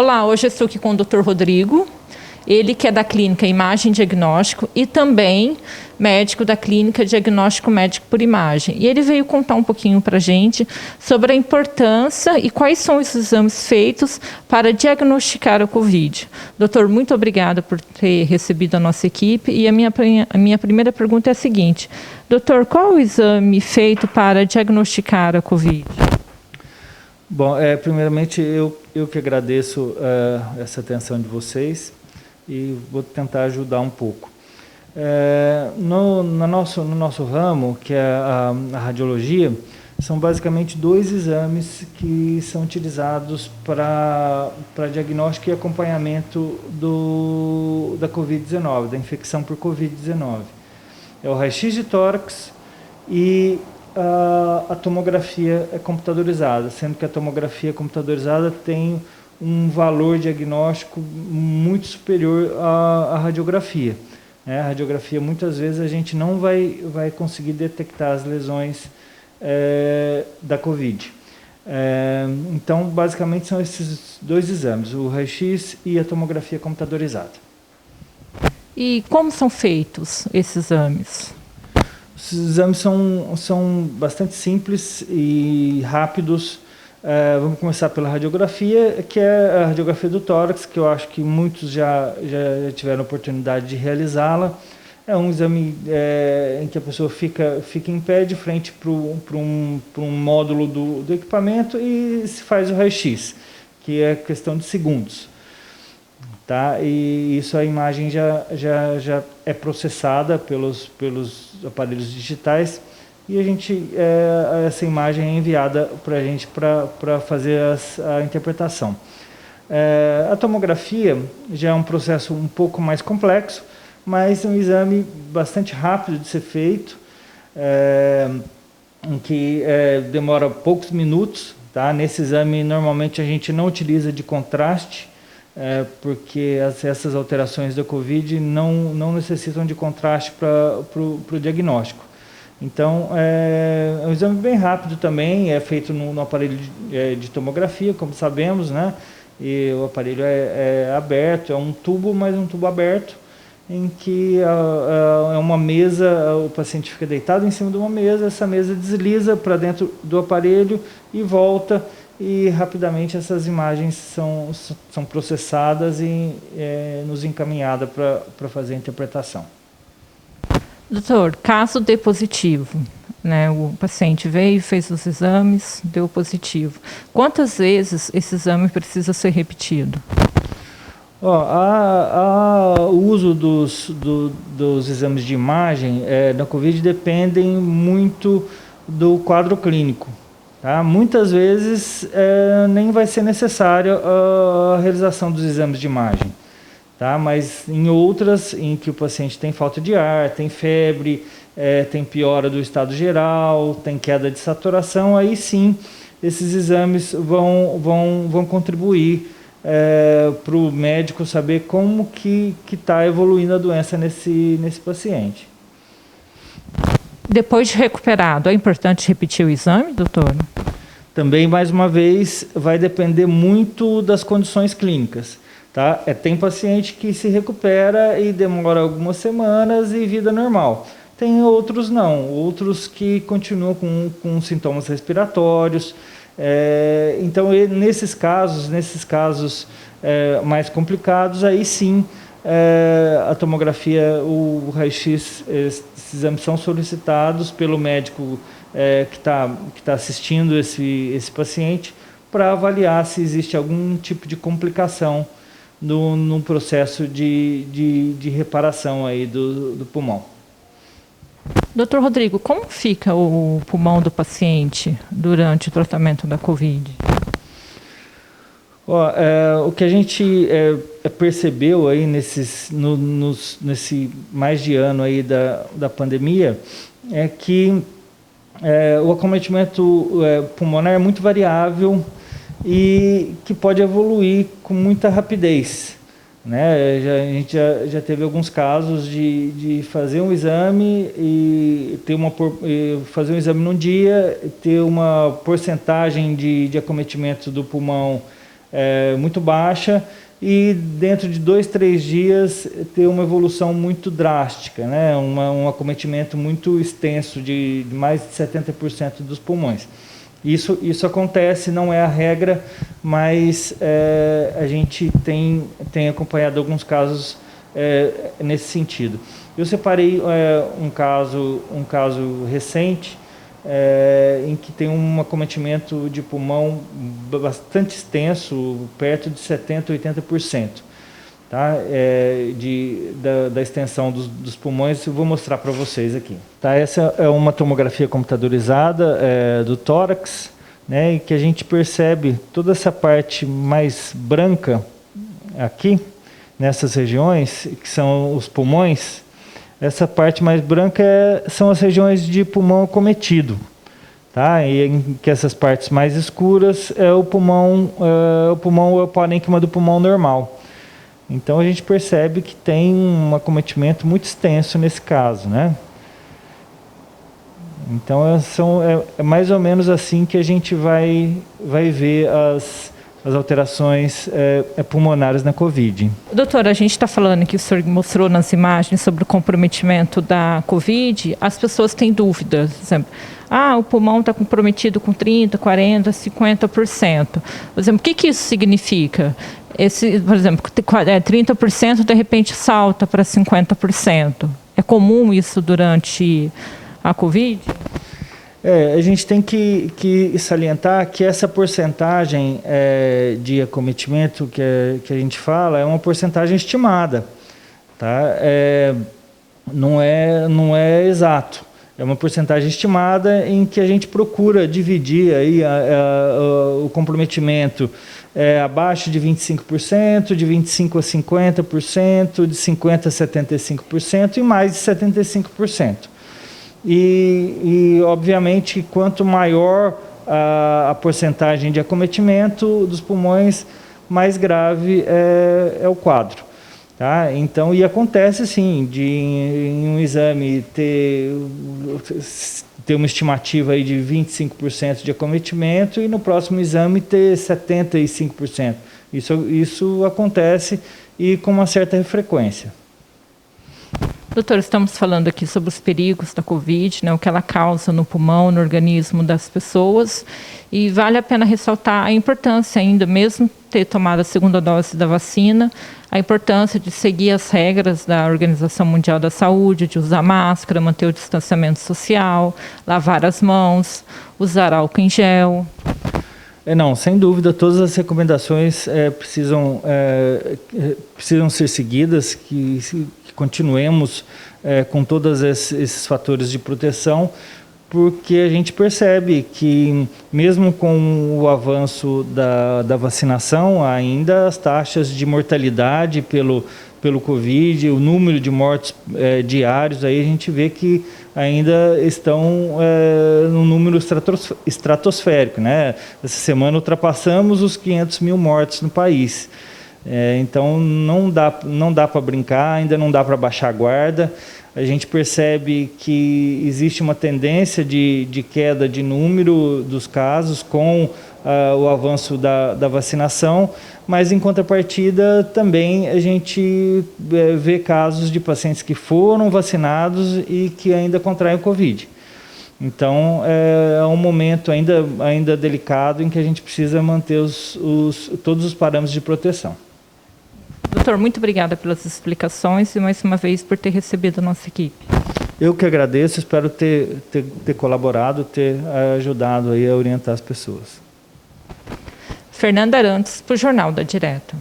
Olá, hoje eu estou aqui com o Dr. Rodrigo, ele que é da clínica Imagem Diagnóstico e também médico da clínica Diagnóstico Médico por Imagem. E ele veio contar um pouquinho para a gente sobre a importância e quais são os exames feitos para diagnosticar a Covid. Doutor, muito obrigada por ter recebido a nossa equipe. E a minha primeira pergunta é a seguinte: doutor, qual é o exame feito para diagnosticar a Covid? Bom, primeiramente eu que agradeço essa atenção de vocês e vou tentar ajudar um pouco. No nosso ramo, que é a radiologia, são basicamente dois exames que são utilizados para diagnóstico e acompanhamento da Covid-19, da infecção por Covid-19. É o raio-x de tórax e a tomografia é computadorizada, sendo que a tomografia computadorizada tem um valor diagnóstico muito superior à radiografia. A radiografia, muitas vezes, a gente não vai conseguir detectar as lesões da Covid. Então, basicamente, são esses dois exames, o raio-x e a tomografia computadorizada. E como são feitos esses exames? Os exames são bastante simples e rápidos. Vamos começar pela radiografia, que é a radiografia do tórax, que eu acho que muitos já tiveram a oportunidade de realizá-la. É um exame em que a pessoa fica em pé de frente para um módulo do equipamento e se faz o raio-x, que é questão de segundos. Tá? E isso, a imagem já é processada pelos aparelhos digitais e essa imagem é enviada para a gente para fazer a interpretação. A tomografia já é um processo um pouco mais complexo, mas é um exame bastante rápido de ser feito, em que demora poucos minutos. Tá? Nesse exame, normalmente, a gente não utiliza de contraste, porque essas alterações da Covid não necessitam de contraste para o diagnóstico. Então, é um exame bem rápido também, é feito no aparelho de tomografia, como sabemos, né? E o aparelho é aberto, é um tubo, mas um tubo aberto, em que é uma mesa, o paciente fica deitado em cima de uma mesa, essa mesa desliza para dentro do aparelho e volta, e rapidamente essas imagens são processadas e nos encaminhadas para fazer a interpretação. Doutor, caso dê positivo, né, o paciente veio, fez os exames, deu positivo. Quantas vezes esse exame precisa ser repetido? O uso dos exames de imagem da Covid dependem muito do quadro clínico. Tá? Muitas vezes nem vai ser necessária a realização dos exames de imagem. Tá? Mas em outras, em que o paciente tem falta de ar, tem febre, tem piora do estado geral, tem queda de saturação, aí sim esses exames vão contribuir para o médico saber como que está evoluindo a doença nesse paciente. Depois de recuperado, é importante repetir o exame, doutor? Também, mais uma vez, vai depender muito das condições clínicas. Tá? Tem paciente que se recupera e demora algumas semanas e vida normal. Tem outros não, outros que continuam com sintomas respiratórios. Então, nesses casos mais complicados, aí sim a tomografia, o raio-x, esses exames são solicitados pelo médico que tá assistindo esse paciente para avaliar se existe algum tipo de complicação no processo de reparação aí do pulmão. Doutor Rodrigo, como fica o pulmão do paciente durante o tratamento da Covid? O que a gente percebeu aí nesse mais de ano aí da pandemia é que o acometimento pulmonar é muito variável e que pode evoluir com muita rapidez. Né? A gente já teve alguns casos de fazer um exame e fazer um exame num dia, ter uma porcentagem de acometimento do pulmão muito baixa e dentro de 2, 3 dias ter uma evolução muito drástica, né? Um acometimento muito extenso de mais de 70% dos pulmões. Isso acontece, não é a regra, mas a gente tem acompanhado alguns casos nesse sentido. Eu separei um caso recente em que tem um acometimento de pulmão bastante extenso, perto de 70%, 80%. Tá? Da extensão dos pulmões, eu vou mostrar para vocês aqui. Tá? Essa é uma tomografia computadorizada do tórax, né, em que a gente percebe toda essa parte mais branca aqui, nessas regiões, que são os pulmões. Essa parte mais branca são as regiões de pulmão acometido. Tá? E em que essas partes mais escuras é o parênquima do pulmão normal. Então a gente percebe que tem um acometimento muito extenso nesse caso, né? Então é mais ou menos assim que a gente vai ver as alterações pulmonares na COVID. Doutor, a gente está falando que o senhor mostrou nas imagens sobre o comprometimento da COVID, as pessoas têm dúvidas, por exemplo, o pulmão está comprometido com 30%, 40%, 50%. Por exemplo, o que isso significa? Por exemplo, 30% de repente salta para 50%. É comum isso durante a COVID? A gente tem que salientar que essa porcentagem de acometimento que a gente fala é uma porcentagem estimada. Tá? Não é exato. É uma porcentagem estimada em que a gente procura dividir aí o comprometimento abaixo de 25%, de 25% a 50%, de 50% a 75% e mais de 75%. E obviamente, quanto maior a porcentagem de acometimento dos pulmões, mais grave é o quadro. Tá? Então, e acontece sim, em um exame ter uma estimativa aí de 25% de acometimento e no próximo exame ter 75%. Isso acontece e com uma certa frequência. Doutor, estamos falando aqui sobre os perigos da COVID, né, o que ela causa no pulmão, no organismo das pessoas, e vale a pena ressaltar a importância ainda, mesmo ter tomado a segunda dose da vacina, a importância de seguir as regras da Organização Mundial da Saúde, de usar máscara, manter o distanciamento social, lavar as mãos, usar álcool em gel. Não, sem dúvida, todas as recomendações precisam ser seguidas, que continuemos com todos esses fatores de proteção, porque a gente percebe que, mesmo com o avanço da vacinação, ainda as taxas de mortalidade pelo Covid, o número de mortes diários, aí a gente vê que ainda estão num número estratosférico, né? Essa semana ultrapassamos os 500 mil mortes no país. Então não dá para brincar, ainda não dá para baixar a guarda. A gente percebe que existe uma tendência de queda de número dos casos com o avanço da vacinação, mas em contrapartida também a gente vê casos de pacientes que foram vacinados e que ainda contraem o Covid. Então é um momento ainda delicado em que a gente precisa manter todos os parâmetros de proteção. Doutor, muito obrigada pelas explicações e mais uma vez por ter recebido a nossa equipe. Eu que agradeço, espero ter colaborado, ter ajudado aí a orientar as pessoas. Fernanda Arantes, para o Jornal da Direto.